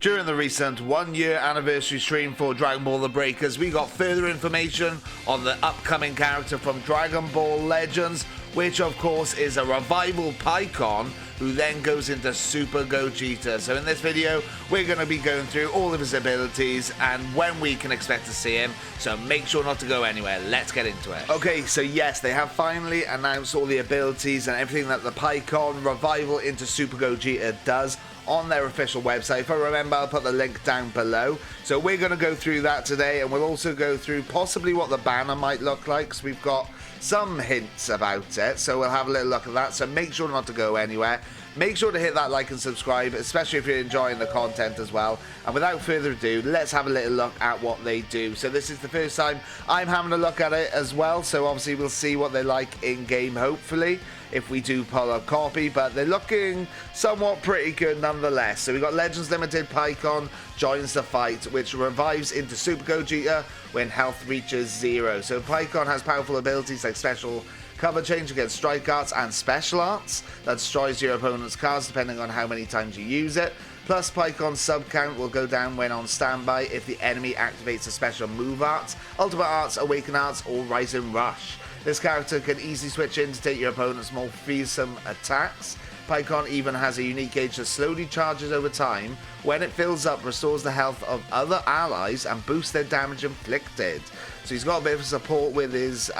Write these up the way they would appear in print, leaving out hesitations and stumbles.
During the recent 1-year anniversary stream for Dragon Ball The Breakers, we got further information on the upcoming character from Dragon Ball Legends, which of course is a revival Pikkon, who then goes into Super Gogeta. So in this video, we're going to be going through all of his abilities and when we can expect to see him, so make sure not to go anywhere. Let's get into it. Okay, so yes, they have finally announced all the abilities and everything that the Pikkon revival into Super Gogeta does on their official website. If I remember, I'll put the link down below. So we're going to go through that today, and we'll also go through possibly what the banner might look like, because we've got some hints about it, so we'll have a little look at that. So make sure not to go anywhere. Make sure to hit that like and subscribe, especially if you're enjoying the content as well. And without further ado, let's have a little look at what they do. So this is the first time I'm having a look at it as well, so obviously we'll see what they're like in game, hopefully, if we do pull a copy, but they're looking somewhat pretty good nonetheless. So we've got Legends Limited Pikkon joins the fight, which revives into Super Gogeta when health reaches 0. So Pikkon has powerful abilities like special cover change against strike arts and special arts that destroys your opponent's cards depending on how many times you use it. Plus, Pikkon's sub count will go down when on standby if the enemy activates a special move art, ultimate arts, awaken arts, or rising rush. This character can easily switch in to take your opponent's more fearsome attacks. Pikkon even has a unique gauge that slowly charges over time. When it fills up, restores the health of other allies and boosts their damage inflicted. So he's got a bit of support with his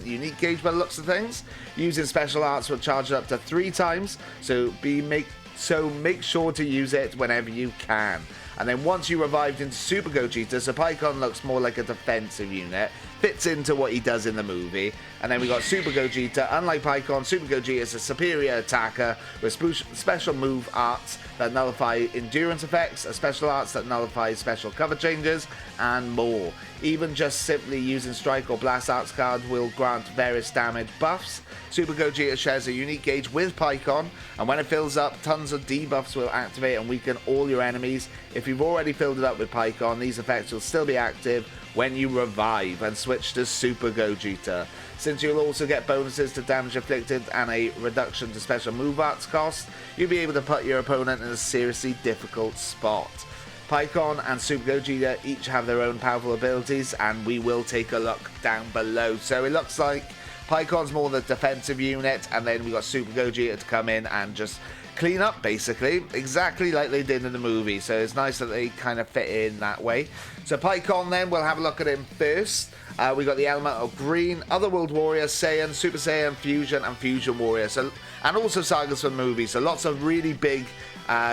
unique gauge by the looks of things. Using special arts will charge it up to 3 times, so make sure to use it whenever you can. And then once you revived into Super Gogeta, so Pikkon looks more like a defensive unit, fits into what he does in the movie. And then we got Super Gogeta. Unlike Pikkon, Super Gogeta is a superior attacker with special move arts that nullify endurance effects, special arts that nullify special cover changes, and more. Even just simply using strike or blast arts cards will grant various damage buffs. Super Gogeta shares a unique gauge with Pikkon, and when it fills up, tons of debuffs will activate and weaken all your enemies. If you've already filled it up with Pikkon, these effects will still be active when you revive and switch to Super Gogeta. Since you'll also get bonuses to damage inflicted and a reduction to special move arts cost, you'll be able to put your opponent in a seriously difficult spot. Pikkon and Super Gogeta each have their own powerful abilities, and we will take a look down below. So it looks like Pikkon's more the defensive unit, and then we got Super Gogeta to come in and just clean up, basically, exactly like they did in the movie. So it's nice that they kind of fit in that way. So Pikkon, then, we'll have a look at him first. We got the element of green, Otherworld Warrior, Saiyan, Super Saiyan, Fusion, and Fusion Warrior. So, and also sagas from movies. So lots of really big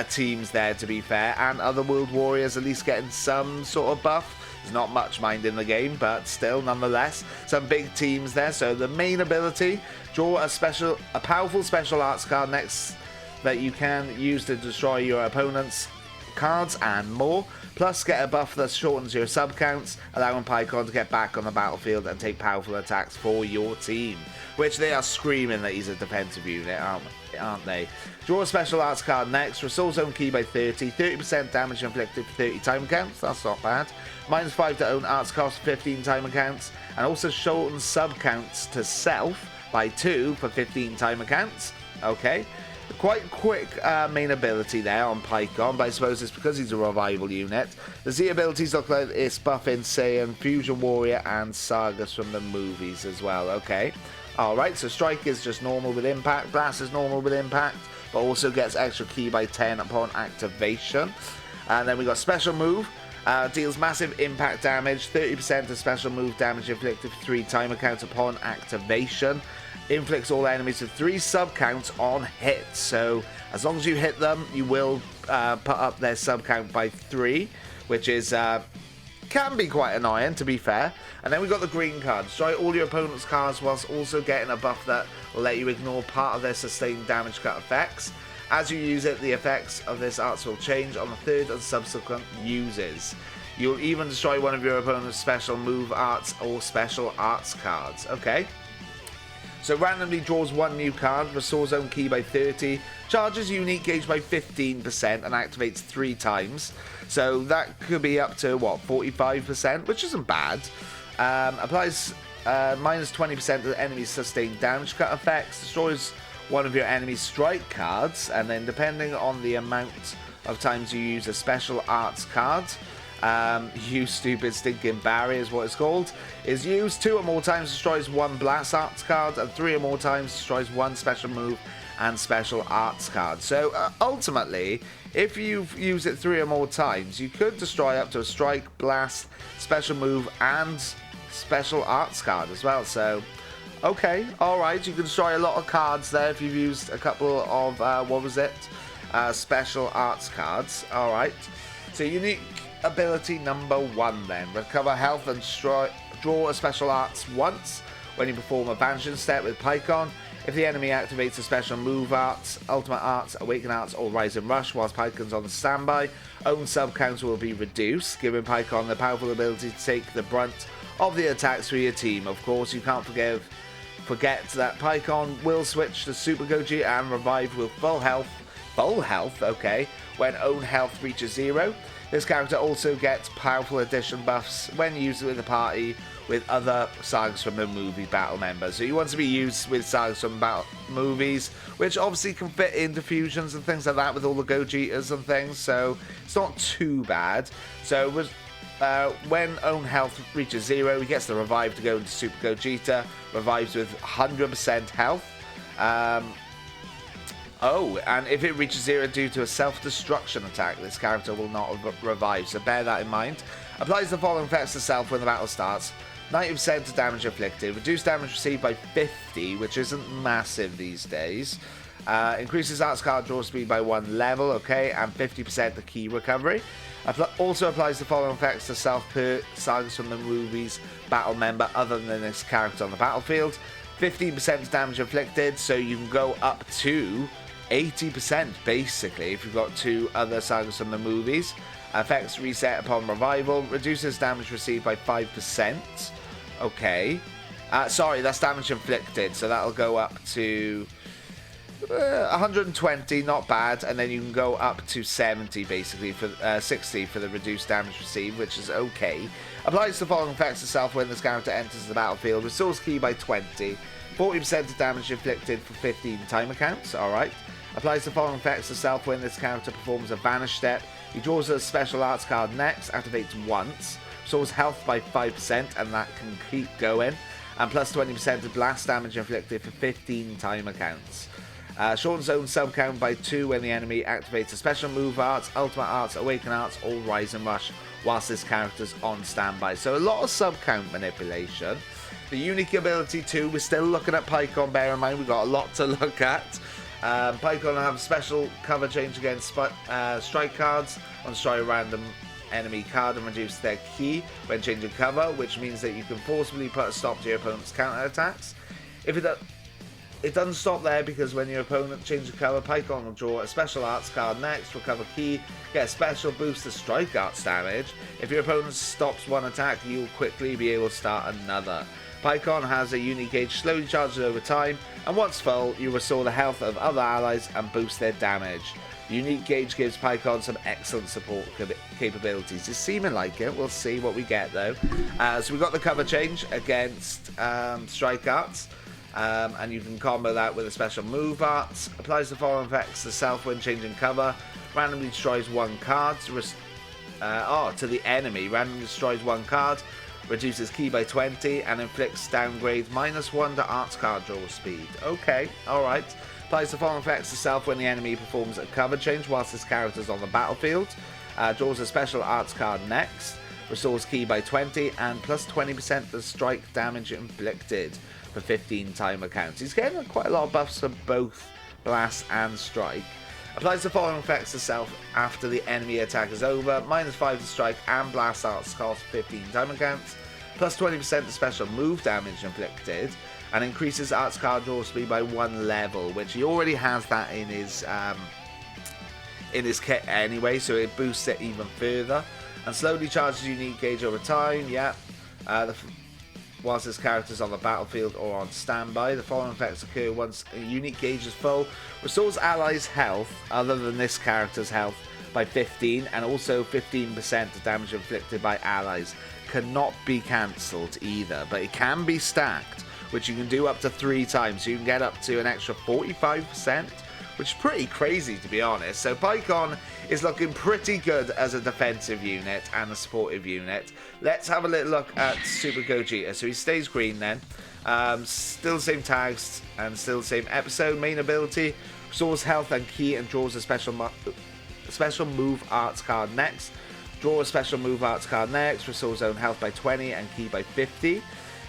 teams there, to be fair. And Otherworld Warriors at least getting some sort of buff. There's not much mind in the game, but still, nonetheless, some big teams there. So the main ability, draw a powerful special arts card next that you can use to destroy your opponent's cards and more. Plus, get a buff that shortens your sub counts, allowing Pikkon to get back on the battlefield and take powerful attacks for your team. Which they are screaming that he's a defensive unit, aren't they? Draw a special arts card next. Restore zone key by 30% damage inflicted for 30 timer counts. That's not bad. -5 to own arts cost 15 timer counts. And also shortens sub counts to self by 2 for 15 timer counts. Okay. Quite quick main ability there on Pikkon, but I suppose it's because he's a revival unit. The Z abilities look like it's buffing Saiyan, Fusion Warrior, and sagas from the movies as well. Okay. Alright, so Strike is just normal with impact, Blast is normal with impact, but also gets extra key by 10 upon activation. And then we got Special Move, deals massive impact damage, 30% of special move damage inflicted for 3 timer counts upon activation. Inflicts all enemies with 3 sub counts on hit. So as long as you hit them, you will put up their sub count by 3, which is can be quite annoying, to be fair. And then we got the green card. Destroy all your opponent's cards whilst also getting a buff that will let you ignore part of their sustained damage cut effects. As you use it, the effects of this arts will change on the 3rd and subsequent uses. You'll even destroy one of your opponent's special move arts or special arts cards. Okay. So randomly draws 1 new card, restores zone key by 30, charges unique gauge by 15%, and activates 3 times. So that could be up to, what, 45%, which isn't bad. Applies minus 20% of the enemy's sustained damage cut effects, destroys one of your enemy's strike cards, and then depending on the amount of times you use a special arts card, you stupid stinking barrier is what it's called, is used 2 or more times destroys 1 blast arts card, and 3 or more times destroys 1 special move and special arts card. So ultimately, if you use it 3 or more times, you could destroy up to a strike, blast, special move, and special arts card as well. So okay, alright, you can destroy a lot of cards there if you've used a couple of special arts cards. Alright, so unique ability number 1 then. Recover health and draw a special arts once when you perform a vanishing step with Pikkon. If the enemy activates a special move arts, ultimate arts, awaken arts, or rise and rush whilst Pikkon's on standby, own sub counter will be reduced, giving Pikkon the powerful ability to take the brunt of the attacks for your team. Of course, you can't forget that Pikkon will switch to Super Gogeta and revive with full health, okay, when own health reaches 0. This character also gets powerful addition buffs when used with the party with other sagas from the movie battle members. So you want to be used with sagas from battle movies, which obviously can fit into fusions and things like that with all the Gogetas and things, so it's not too bad. So when own health reaches 0, he gets the revive to go into Super Gogeta, revives with 100% health. And if it reaches 0 due to a self-destruction attack, this character will not revive, so bear that in mind. Applies the following effects to self when the battle starts. 90% of damage inflicted, reduced damage received by 50, which isn't massive these days. Increases arts card draw speed by 1 level, okay, and 50% the key recovery. Also applies the following effects to self per sagas from the movie's battle member other than this character on the battlefield. 15% damage inflicted, so you can go up to 80% basically if you've got 2 other sagas from the movies. Effects reset upon revival, reduces damage received by 5%. Okay. Sorry, that's damage inflicted, so that'll go up to 120, not bad, and then you can go up to 70 basically for 60 for the reduced damage received, which is okay. Applies the following effects to self when this character enters the battlefield. Restores key by 20, 40% of damage inflicted for 15 timer counts. Alright. Applies the following effects to self when this character performs a vanish step. He draws a special arts card next, activates once, restores health by 5%, and that can keep going, and plus 20% of blast damage inflicted for 15 timer counts. Shortens own sub count by 2 when the enemy activates a special move arts, ultimate arts, awaken arts, or rise and rush whilst this character's on standby. So a lot of sub count manipulation. The unique ability too, we're still looking at Pikkon, bear in mind we've got a lot to look at. Pikkon will have special cover change against strike cards on strike a random enemy card and reduce their key when changing cover, which means that you can forcibly put a stop to your opponent's counter attacks. If it doesn't stop there, because when your opponent changes cover, Pikkon will draw a special arts card next, recover key, get a special boost to strike arts damage. If your opponent stops one attack, you'll quickly be able to start another. Pikkon has a unique gauge, slowly charges over time, and once full, you restore the health of other allies and boost their damage. The unique gauge gives Pikkon some excellent support capabilities. It's seeming like it. We'll see what we get though. So we've got the cover change against strike arts. And you can combo that with a special move arts. Applies the following effects to self when changing cover. Randomly destroys 1 card to the enemy. Randomly destroys 1 card. Reduces key by 20 and inflicts downgrade -1 to arts card draw speed. Okay, alright. Applies the following effects to self when the enemy performs a cover change whilst this character is on the battlefield. Draws a special arts card next. Restores key by 20 and plus 20% the strike damage inflicted for 15 timer counts. He's getting quite a lot of buffs for both blast and strike. Applies the following effects to self after the enemy attack is over. -5 to strike and blast arts cost 15 timer counts. Plus 20% to special move damage inflicted. And increases arts card draw speed by 1 level, which he already has that in his kit anyway, so it boosts it even further. And slowly charges unique gauge over time. Yeah. Whilst this character is on the battlefield or on standby. The following effects occur once a unique gauge is full. Restores allies' health, other than this character's health, by 15, and also 15% of damage inflicted by allies. Cannot be cancelled either, but it can be stacked, which you can do up to 3 times. So you can get up to an extra 45%, which is pretty crazy, to be honest. So Pikkon is looking pretty good as a defensive unit and a supportive unit. Let's have a little look at Super Gogeta. So he stays green then. Still the same tags and still the same episode. Main ability, restores health and ki and draws a special move arts card next. Draw a special move arts card next. Restores own health by 20 and ki by 50.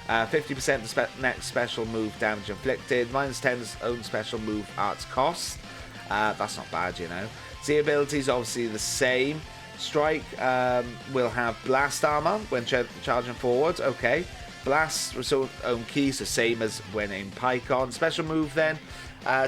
50% the next special move damage inflicted. -10 own special move arts cost. That's not bad, you know. Z ability is obviously the same. Strike will have blast armor when charging forward. Okay. Blast, restore own ki, so same as when in Pikkon. Special move then.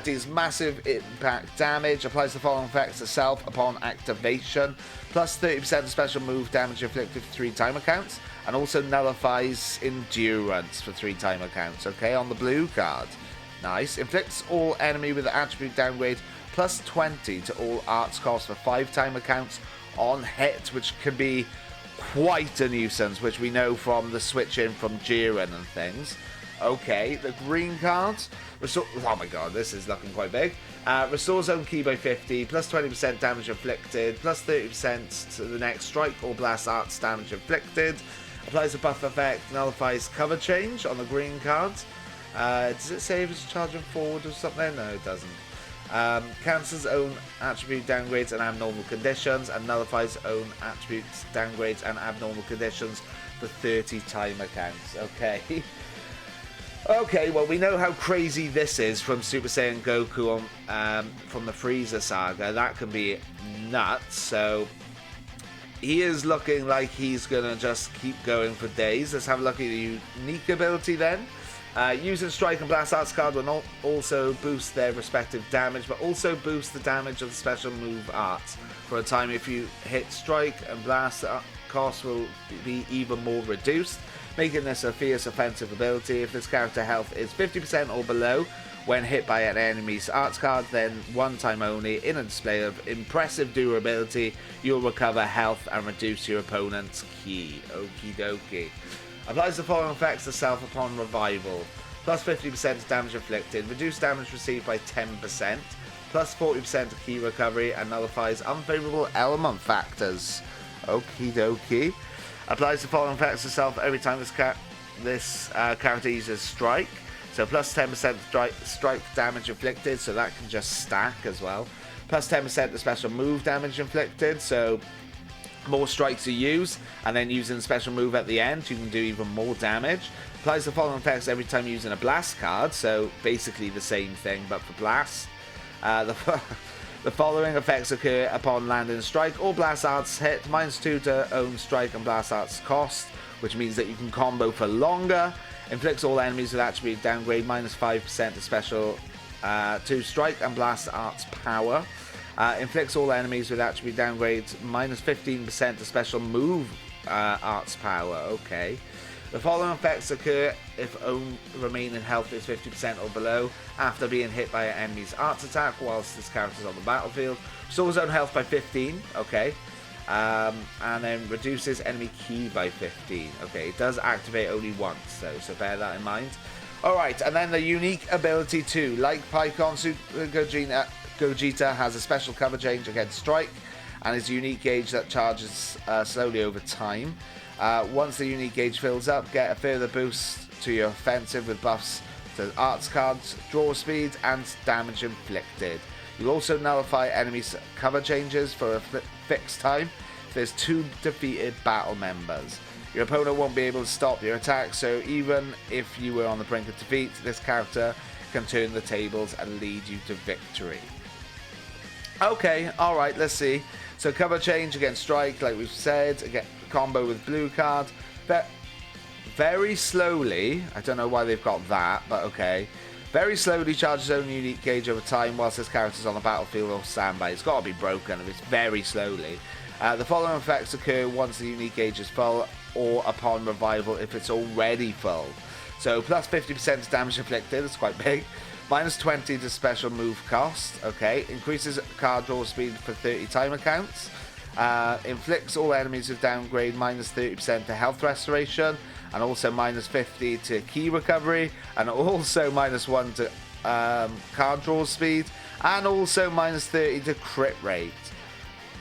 Deals massive impact damage. Applies the following effects itself upon activation. Plus 30% special move damage inflicted for 3 timer counts. And also nullifies endurance for 3 timer counts. Okay, on the blue card. Nice. Inflicts all enemy with attribute downgrade plus 20 to all arts cost for 5 timer counts on hit, which can be quite a nuisance, which we know from the switch in from Jiren and things. Okay, the green cards. Oh my god, this is looking quite big. Restores own ki by 50, plus 20% damage inflicted, plus 30% to the next strike or blast arts damage inflicted. Applies a buff effect, nullifies cover change on the green cards. Does it say if it's charging forward or something? No, it doesn't. Cancels own attribute downgrades and abnormal conditions, and nullifies own attributes downgrades and abnormal conditions for 30 timer counts. Okay. Okay, well, we know how crazy this is from Super Saiyan Goku from the Frieza saga. That can be nuts. So he is looking like he's going to just keep going for days. Let's have a look at the unique ability then. Using Strike and Blast Arts card will not also boost their respective damage, but also boost the damage of the special move arts. For a time, if you hit Strike and Blast, cost will be even more reduced, making this a fierce offensive ability. If this character health is 50% or below when hit by an enemy's arts card, then one time only, in a display of impressive durability, you'll recover health and reduce your opponent's ki. Okie dokie. Applies the following effects to self upon revival. Plus 50% damage inflicted, reduced damage received by 10%, plus 40% of ki recovery, and nullifies unfavorable element factors. Okie dokie. Applies the following effects to self every time this character uses strike. So plus 10% strike damage inflicted, so that can just stack as well. Plus 10% the special move damage inflicted, so more strikes you use, and then using the special move at the end, you can do even more damage. Applies the following effects every time using a blast card, so basically the same thing, but for blast. The following effects occur upon landing a strike or blast arts hit. -2 to own strike and blast arts cost, which means that you can combo for longer. Inflicts all enemies with attribute downgrade, -5% to special to strike and blast arts power. Inflicts all enemies with attribute downgrades, -15% to special move arts power. Okay. The following effects occur if own remaining health is 50% or below after being hit by an enemy's arts attack whilst this character is on the battlefield. Restores own health by 15. Okay. And then reduces enemy ki by 15. Okay, it does activate only once, so bear that in mind. Alright, and then the unique ability too. Like Pikkon, Super Gogeta has a special cover change against strike, and his unique gauge that charges slowly over time. Once the unique gauge fills up, get a further boost to your offensive with buffs to arts cards, draw speed, and damage inflicted. You'll also nullify enemies' cover changes for a fixed time if there's 2 defeated battle members. Your opponent won't be able to stop your attack, so even if you were on the brink of defeat, this character can turn the tables and lead you to victory. Okay, alright, let's see. So cover change against strike, like we've said, again, combo with blue card. Very slowly, I don't know why they've got that, but okay. Very slowly charges own unique gauge over time whilst this character's on the battlefield or standby. It's got to be broken if it's very slowly. The following effects occur once the unique gauge is full or upon revival if it's already full. So plus 50% damage inflicted, it's quite big. -20 to special move cost, okay. Increases card draw speed for 30 timer counts. Inflicts all enemies with downgrade minus 30% to health restoration, and also minus 50 to key recovery, and also minus 1 to card draw speed, and also minus 30 to crit rate.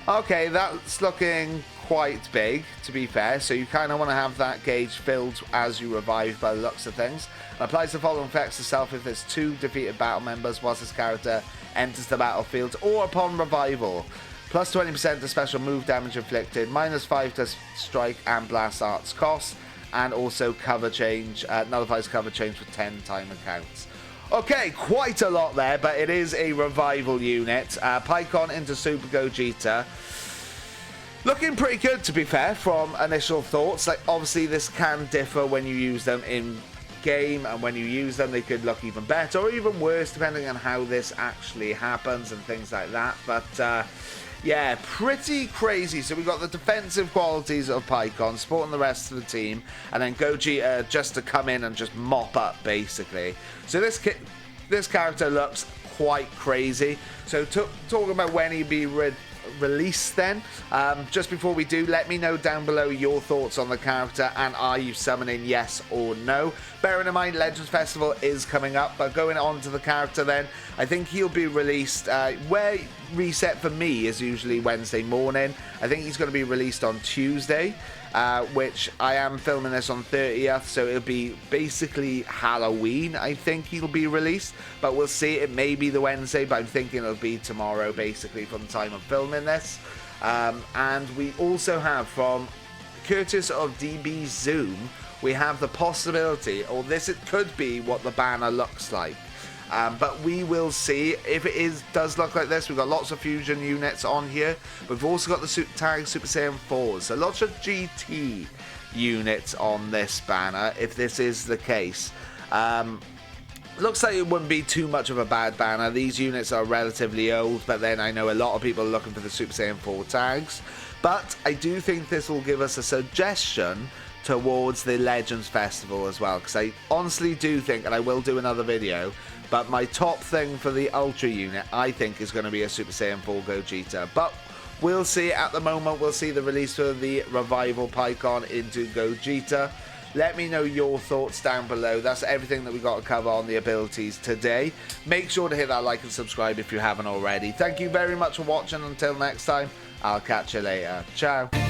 Okay, that's looking quite big, to be fair, so you kind of want to have that gauge filled as you revive by the looks of things. Applies the following effects to self if there's 2 defeated battle members whilst this character enters the battlefield or upon revival. Plus 20% to special move damage inflicted, minus 5 to strike and blast arts cost, and also cover change, nullifies cover change for 10 timer counts. Okay, quite a lot there, but it is a revival unit. Pikkon into Super Gogeta. Looking pretty good, to be fair, from initial thoughts. Like, obviously, this can differ when you use them in game, and when you use them, they could look even better or even worse, depending on how this actually happens and things like that. But, yeah, pretty crazy. So we've got the defensive qualities of Pikkon, supporting the rest of the team, and then Gogeta just to come in and just mop up, basically. So this character looks quite crazy. So talking about when he'd be released then, just before we do, let me know down below your thoughts on the character, and are you summoning, yes or no? Bearing in mind Legends Festival is coming up, but going on to the character then, I think he'll be released where reset for me is usually Wednesday morning. I think he's going to be released on Tuesday, which I am filming this on 30th, so it'll be basically Halloween. I think he'll be released, but we'll see. It may be the Wednesday, but I'm thinking it'll be tomorrow, basically, from the time of filming this. And we also have, from courteous of DB Zoom, we have the possibility, or this it could be what the banner looks like. But we will see. If it does look like this, we've got lots of fusion units on here. We've also got the tag Super Saiyan 4s, so lots of GT units on this banner, if this is the case. Looks like it wouldn't be too much of a bad banner. These units are relatively old, but then I know a lot of people are looking for the Super Saiyan 4 tags. But I do think this will give us a suggestion towards the Legends Festival as well, because I honestly do think, and I will do another video, but my top thing for the Ultra unit, I think, is going to be a Super Saiyan 4 Gogeta. But we'll see. At the moment, we'll see the release for the Revival Pikkon into Gogeta. Let me know your thoughts down below. That's everything that we got to cover on the abilities today. Make sure to hit that like and subscribe if you haven't already. Thank you very much for watching. Until next time, I'll catch you later. Ciao.